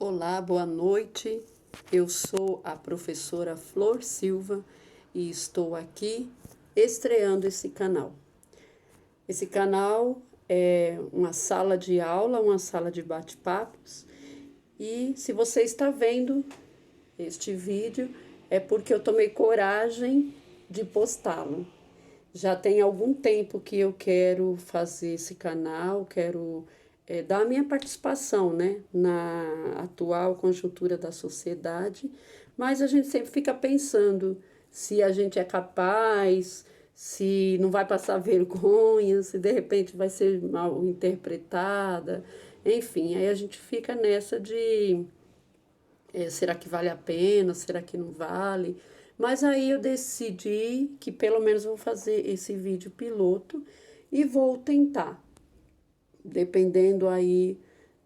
Olá, boa noite. Eu sou a professora Flor Silva e estou aqui estreando esse canal. Esse canal é uma sala de aula, uma sala de bate-papos. E se você está vendo este vídeo, é porque eu tomei coragem de postá-lo. Já tem algum tempo que eu quero fazer esse canal, quero dar a minha participação, né, na atual conjuntura da sociedade, mas a gente sempre fica pensando se a gente é capaz, se não vai passar vergonha, se de repente vai ser mal interpretada, enfim, aí a gente fica nessa de será que vale a pena? Será que não vale? Mas aí eu decidi que pelo menos vou fazer esse vídeo piloto e vou tentar, dependendo aí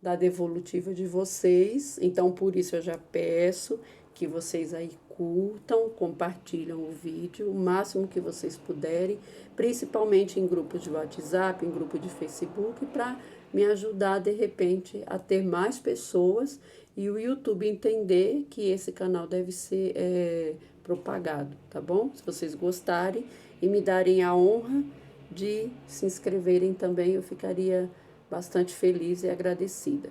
da devolutiva de vocês. Então, por isso eu já peço que vocês aí curtam, compartilham o vídeo, o máximo que vocês puderem, principalmente em grupos de WhatsApp, em grupo de Facebook, para me ajudar de repente a ter mais pessoas e o YouTube entender que esse canal deve ser propagado, tá bom? Se vocês gostarem e me darem a honra de se inscreverem também, eu ficaria bastante feliz e agradecida.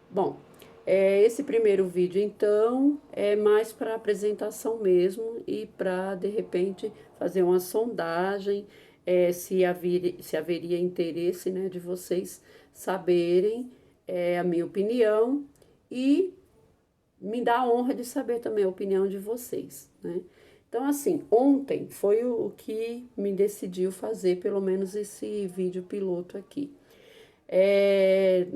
Bom, esse primeiro vídeo, então, é mais para apresentação mesmo e para, de repente, fazer uma sondagem, se haveria interesse, né, de vocês saberem a minha opinião e me dá a honra de saber também a opinião de vocês, né? Então, assim, ontem foi o que me decidiu fazer pelo menos esse vídeo piloto aqui.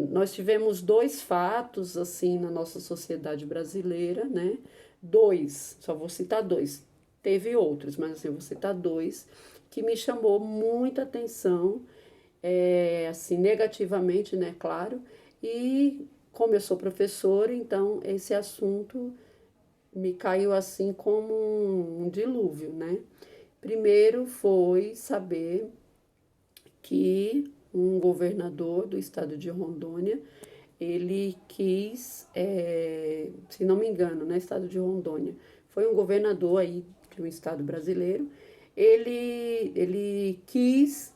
Nós tivemos dois fatos, assim, na nossa sociedade brasileira, né? Dois, só vou citar dois. Teve outros, mas assim, eu vou citar dois, que me chamou muita atenção, assim, negativamente, né, claro, e como eu sou professora, então esse assunto me caiu assim como um dilúvio, né? Primeiro foi saber que um governador do estado de Rondônia, ele quis, se não me engano, né, estado de Rondônia, foi um governador aí de um estado brasileiro, ele quis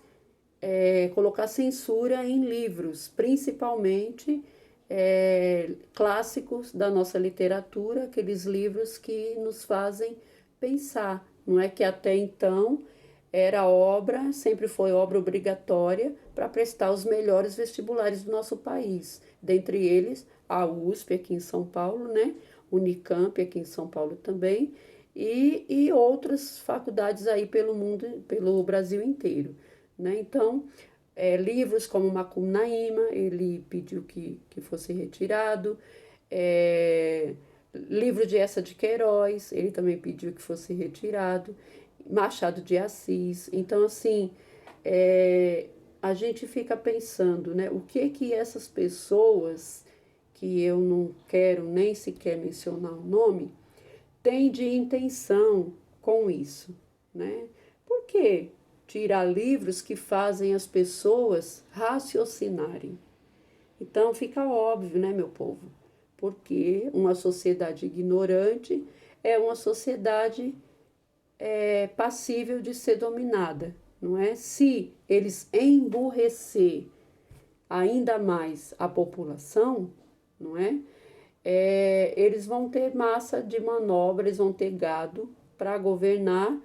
colocar censura em livros, principalmente clássicos da nossa literatura, aqueles livros que nos fazem pensar. Não é que até então era obra, sempre foi obra obrigatória para prestar os melhores vestibulares do nosso país. Dentre eles, a USP aqui em São Paulo, né? Unicamp aqui em São Paulo também, e outras faculdades aí pelo mundo, pelo Brasil inteiro, né? Então, livros como Macum Naima, ele pediu que fosse retirado. Livro de Eça de Queiroz, ele também pediu que fosse retirado. Machado de Assis. Então, assim, a gente fica pensando, né? O que essas pessoas, que eu não quero nem sequer mencionar o nome, têm de intenção com isso, né? Por que tirar livros que fazem as pessoas raciocinarem? Então fica óbvio, né, meu povo? Porque uma sociedade ignorante é uma sociedade passível de ser dominada, não é? Se eles emburrecer ainda mais a população, não é? Eles vão ter massa de manobra, eles vão ter gado para governar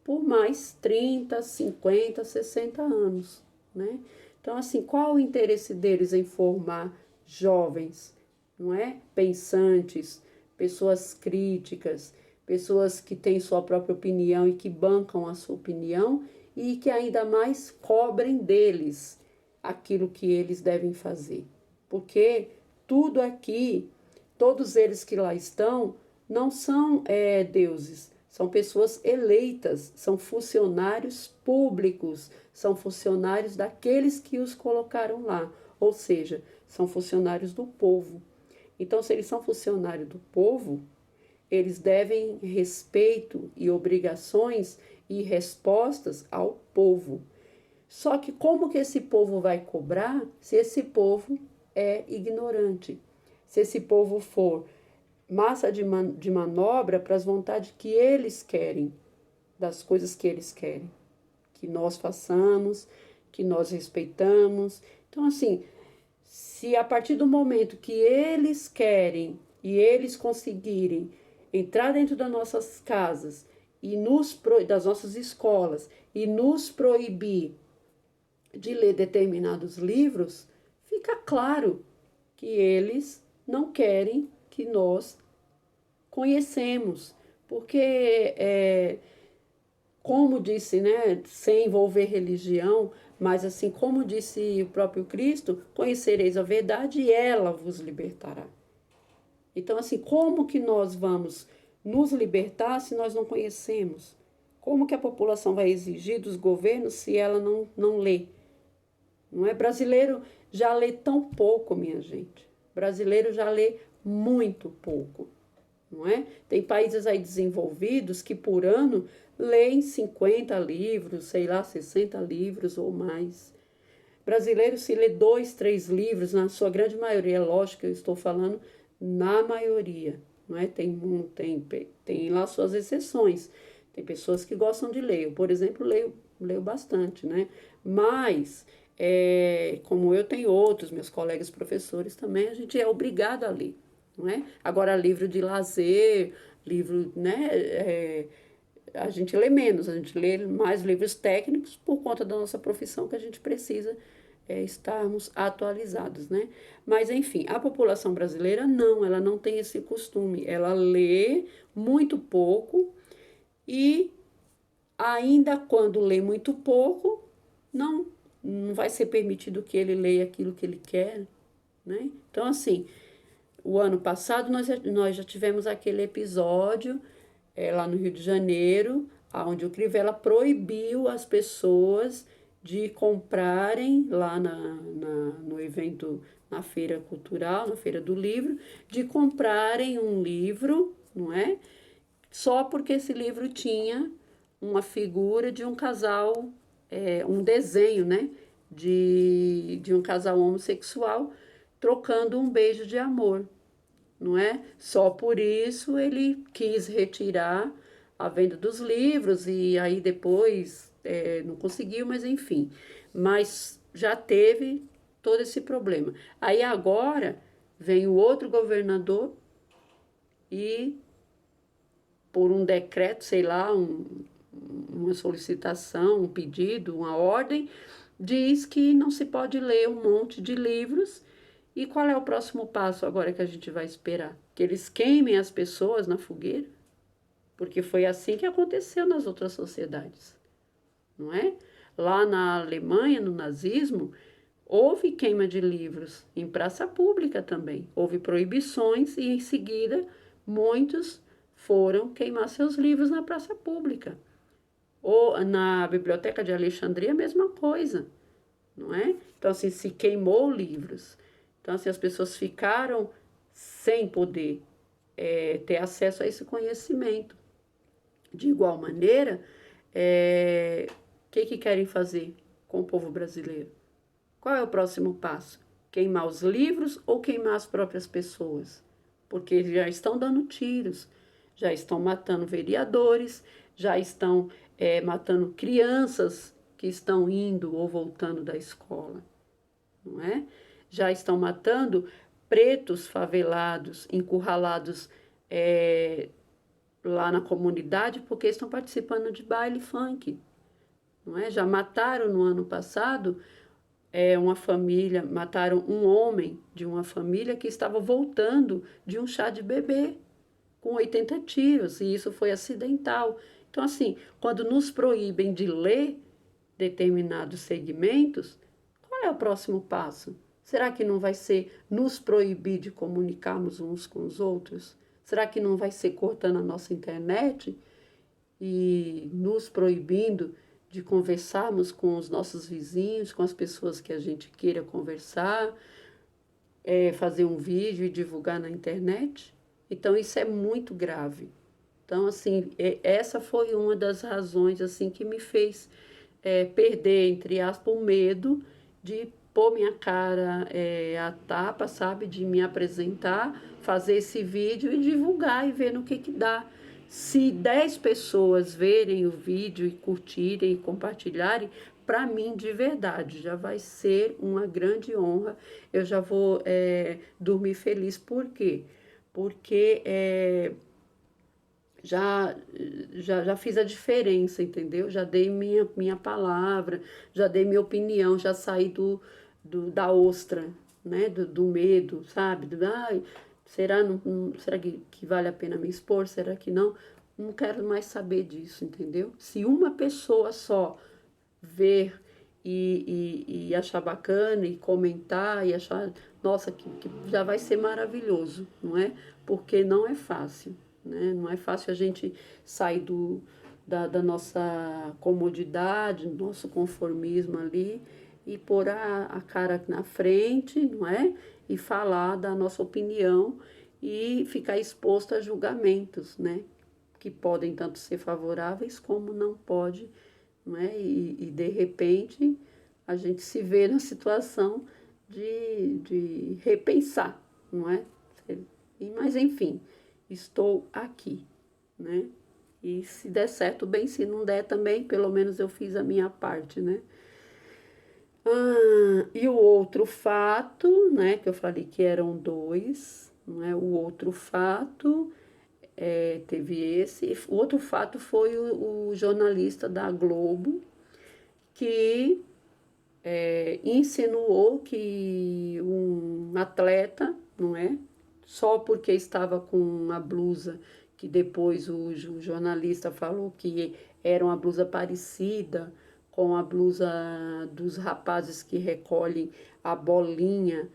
por mais 30, 50, 60 anos, né? Então, assim, qual o interesse deles em formar jovens, não é? Pensantes, pessoas críticas, pessoas que têm sua própria opinião e que bancam a sua opinião e que ainda mais cobrem deles aquilo que eles devem fazer. Porque tudo aqui, todos eles que lá estão, não são deuses, são pessoas eleitas, são funcionários públicos, são funcionários daqueles que os colocaram lá, ou seja, são funcionários do povo. Então, se eles são funcionários do povo, eles devem respeito e obrigações e respostas ao povo. Só que como que esse povo vai cobrar se esse povo é ignorante? se esse povo for massa de manobra para as vontades que eles querem, das coisas que eles querem, que nós façamos, que nós respeitamos. Então, assim, se a partir do momento que eles querem e eles conseguirem entrar dentro das nossas casas e das nossas escolas e nos proibir de ler determinados livros, fica claro que eles não querem que nós conhecemos, porque como disse, né, sem envolver religião, mas assim como disse o próprio Cristo, conhecereis a verdade e ela vos libertará. Então, assim, como que nós vamos nos libertar se nós não conhecemos? Como que a população vai exigir dos governos se ela não lê? Não é? Brasileiro já lê tão pouco, minha gente. Brasileiro já lê muito pouco, não é? Tem países aí desenvolvidos que por ano leem 50 livros, sei lá, 60 livros ou mais. Brasileiro se lê 2, 3 livros, na sua grande maioria, lógico que eu estou falando na maioria, não é? Tem lá suas exceções. Tem pessoas que gostam de ler. Eu, por exemplo, leio bastante, né? Mas, como eu tenho outros, meus colegas professores também, a gente é obrigado a ler, não é? Agora, livro de lazer, livro, né? A gente lê menos, a gente lê mais livros técnicos por conta da nossa profissão que a gente precisa estarmos atualizados, né? Mas, enfim, a população brasileira não, ela não tem esse costume. Ela lê muito pouco e ainda quando lê muito pouco, não vai ser permitido que ele leia aquilo que ele quer, né? Então, assim, o ano passado nós já tivemos aquele episódio lá no Rio de Janeiro, onde o Crivella proibiu as pessoas de comprarem lá no evento, na feira cultural, na feira do livro, de comprarem um livro, não é? Só porque esse livro tinha uma figura de um casal, um desenho, né? De um casal homossexual trocando um beijo de amor, não é? Só por isso ele quis retirar a venda dos livros e aí depois não conseguiu, mas enfim. Mas já teve todo esse problema. Aí agora vem o outro governador e por um decreto, sei lá, uma solicitação, um pedido, uma ordem, diz que não se pode ler um monte de livros. E qual é o próximo passo agora que a gente vai esperar? Que eles queimem as pessoas na fogueira? Porque foi assim que aconteceu nas outras sociedades, não é? Lá na Alemanha, no nazismo, houve queima de livros em praça pública também. Houve proibições e em seguida muitos foram queimar seus livros na praça pública. Ou na Biblioteca de Alexandria, a mesma coisa, não é? Então, assim, se queimou livros. Então, assim, as pessoas ficaram sem poder ter acesso a esse conhecimento. De igual maneira, o que querem fazer com o povo brasileiro? Qual é o próximo passo? Queimar os livros ou queimar as próprias pessoas? Porque já estão dando tiros, já estão matando vereadores, já estão matando crianças que estão indo ou voltando da escola, não é? Já estão matando pretos favelados, encurralados lá na comunidade porque estão participando de baile funk, não é? Já mataram no ano passado uma família, mataram um homem de uma família que estava voltando de um chá de bebê com 80 tiros, e isso foi acidental. Então, assim, quando nos proíbem de ler determinados segmentos, qual é o próximo passo? Será que não vai ser nos proibir de comunicarmos uns com os outros? Será que não vai ser cortando a nossa internet e nos proibindo de conversarmos com os nossos vizinhos, com as pessoas que a gente queira conversar, fazer um vídeo e divulgar na internet? Então, isso é muito grave. Então, assim, essa foi uma das razões, assim, que me fez perder, entre aspas, o medo de pôr minha cara a tapa, sabe? De me apresentar, fazer esse vídeo e divulgar e ver no que dá. Se 10 pessoas verem o vídeo e curtirem e compartilharem, para mim, de verdade, já vai ser uma grande honra. Eu já vou dormir feliz. Por quê? Porque já fiz a diferença, entendeu? Já dei minha palavra, já dei minha opinião, já saí da ostra, né? Do medo, sabe? Ai, será, será que vale a pena me expor? Será que não? Não quero mais saber disso, entendeu? Se uma pessoa só ver e achar bacana e comentar e achar, nossa, que já vai ser maravilhoso, não é? Porque não é fácil, né? Não é fácil a gente sair da nossa comodidade, do nosso conformismo ali e pôr a cara na frente, não é? E falar da nossa opinião e ficar exposto a julgamentos, né? Que podem tanto ser favoráveis como não pode, não é? E de repente a gente se vê na situação de repensar, não é? Mas enfim, estou aqui, né? E se der certo, bem, se não der também, pelo menos eu fiz a minha parte, né? E o outro fato, né, que eu falei que eram dois, não é? O outro fato teve esse. O outro fato foi o jornalista da Globo que insinuou que um atleta, não é? Só porque estava com uma blusa que depois o jornalista falou que era uma blusa parecida com a blusa dos rapazes que recolhem a bolinha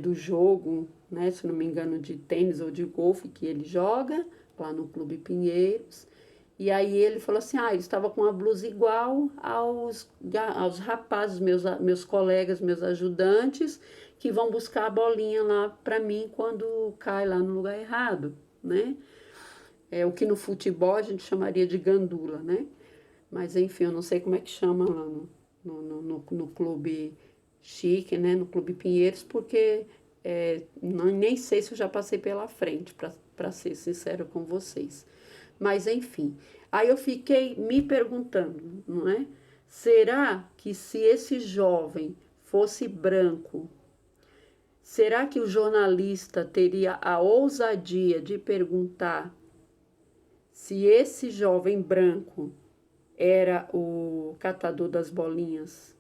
do jogo, né, se não me engano, de tênis ou de golfe que ele joga lá no Clube Pinheiros. E aí ele falou assim, ele estava com uma blusa igual aos rapazes, meus colegas, meus ajudantes, que vão buscar a bolinha lá para mim quando cai lá no lugar errado, né? É o que no futebol a gente chamaria de gandula, né? Mas enfim, eu não sei como é que chama lá no clube chique, né? No Clube Pinheiros, porque nem sei se eu já passei pela frente, para ser sincero com vocês. Mas enfim, aí eu fiquei me perguntando, não é? Será que se esse jovem fosse branco, será que o jornalista teria a ousadia de perguntar se esse jovem branco era o catador das bolinhas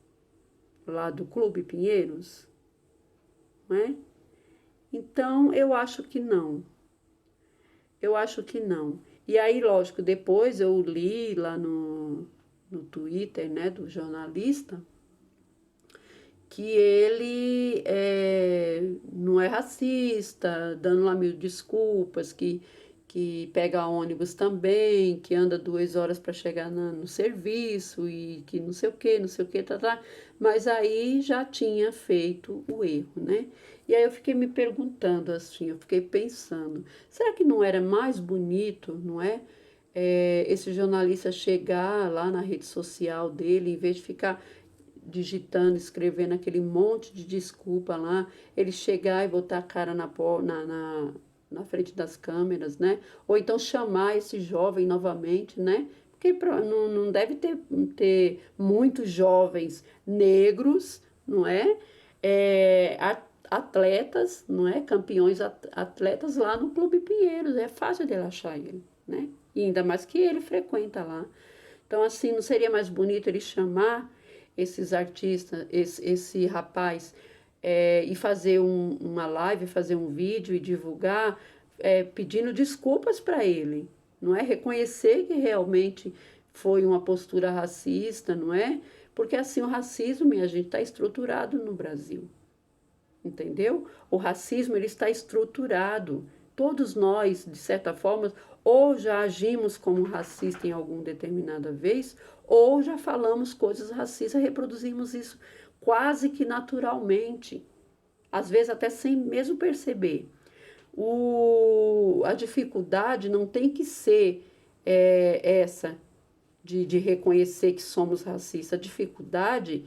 lá do Clube Pinheiros? Não é? Então, eu acho que não. Eu acho que não. E aí, lógico, depois eu li lá no Twitter, né, do jornalista, que ele não é racista, dando lá mil desculpas, que pega ônibus também, que anda 2 horas para chegar no serviço e que não sei o que, tá. Mas aí já tinha feito o erro, né? E aí eu fiquei me perguntando assim, eu fiquei pensando, será que não era mais bonito, não é? Esse jornalista chegar lá na rede social dele, em vez de ficar digitando, escrevendo aquele monte de desculpa lá, ele chegar e botar a cara na frente das câmeras, né? Ou então chamar esse jovem novamente, né? Porque não deve ter muitos jovens negros, não é? Atletas, não é? Campeões atletas lá no Clube Pinheiros. É fácil de achar ele, né? E ainda mais que ele frequenta lá. Então, assim, não seria mais bonito ele chamar esses artistas, esse rapaz, e fazer uma live, fazer um vídeo e divulgar, pedindo desculpas para ele, não é? Reconhecer que realmente foi uma postura racista, não é? Porque assim o racismo, minha gente, está estruturado no Brasil, entendeu? O racismo ele está estruturado. Todos nós, de certa forma, ou já agimos como racista em alguma determinada vez, ou já falamos coisas racistas, reproduzimos isso quase que naturalmente, às vezes até sem mesmo perceber. A dificuldade não tem que ser essa de reconhecer que somos racistas. A dificuldade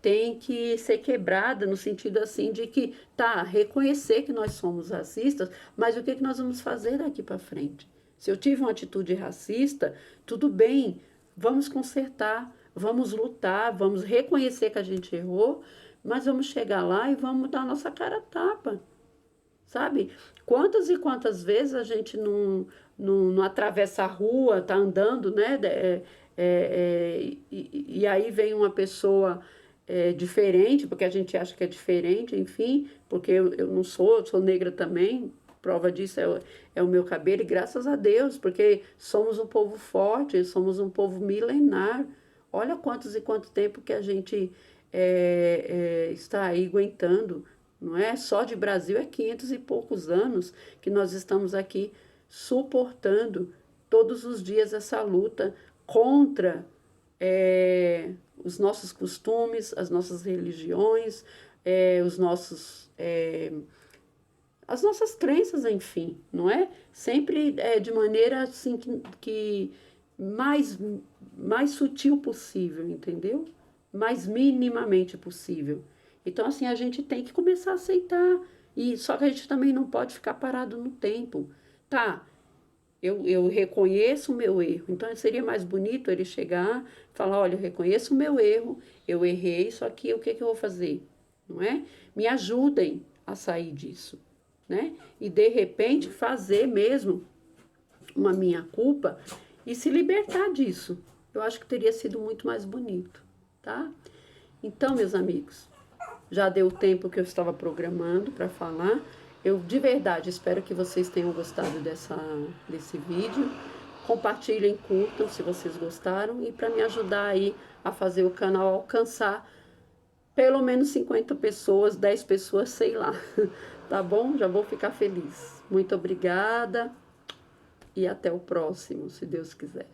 tem que ser quebrada no sentido assim de que, tá, reconhecer que nós somos racistas, mas o que que nós vamos fazer daqui para frente? Se eu tive uma atitude racista, tudo bem, vamos consertar, vamos lutar, vamos reconhecer que a gente errou, mas vamos chegar lá e vamos dar nossa cara a tapa, sabe? Quantas e quantas vezes a gente não atravessa a rua, tá andando, né? E aí vem uma pessoa diferente, porque a gente acha que é diferente, enfim, porque eu não sou, eu sou negra também, prova disso é o meu cabelo, e graças a Deus, porque somos um povo forte, somos um povo milenar. Olha quantos e quanto tempo que a gente está aí aguentando, não é? Só de Brasil é 500 e poucos anos que nós estamos aqui suportando todos os dias essa luta contra os nossos costumes, as nossas religiões, os nossos as nossas crenças, enfim, não é? Sempre de maneira assim que mais sutil possível, entendeu? Mais minimamente possível. Então, assim, a gente tem que começar a aceitar. E só que a gente também não pode ficar parado no tempo. Tá, eu reconheço o meu erro. Então, seria mais bonito ele chegar e falar, olha, eu reconheço o meu erro, eu errei, só que o que eu vou fazer? Não é? Me ajudem a sair disso, né? E, de repente, fazer mesmo uma minha culpa e se libertar disso. Eu acho que teria sido muito mais bonito, tá? Então, meus amigos, já deu o tempo que eu estava programando para falar. Eu, de verdade, espero que vocês tenham gostado desse vídeo. Compartilhem, curtam se vocês gostaram. E para me ajudar aí a fazer o canal alcançar pelo menos 50 pessoas, 10 pessoas, sei lá. Tá bom? Já vou ficar feliz. Muito obrigada e até o próximo, se Deus quiser.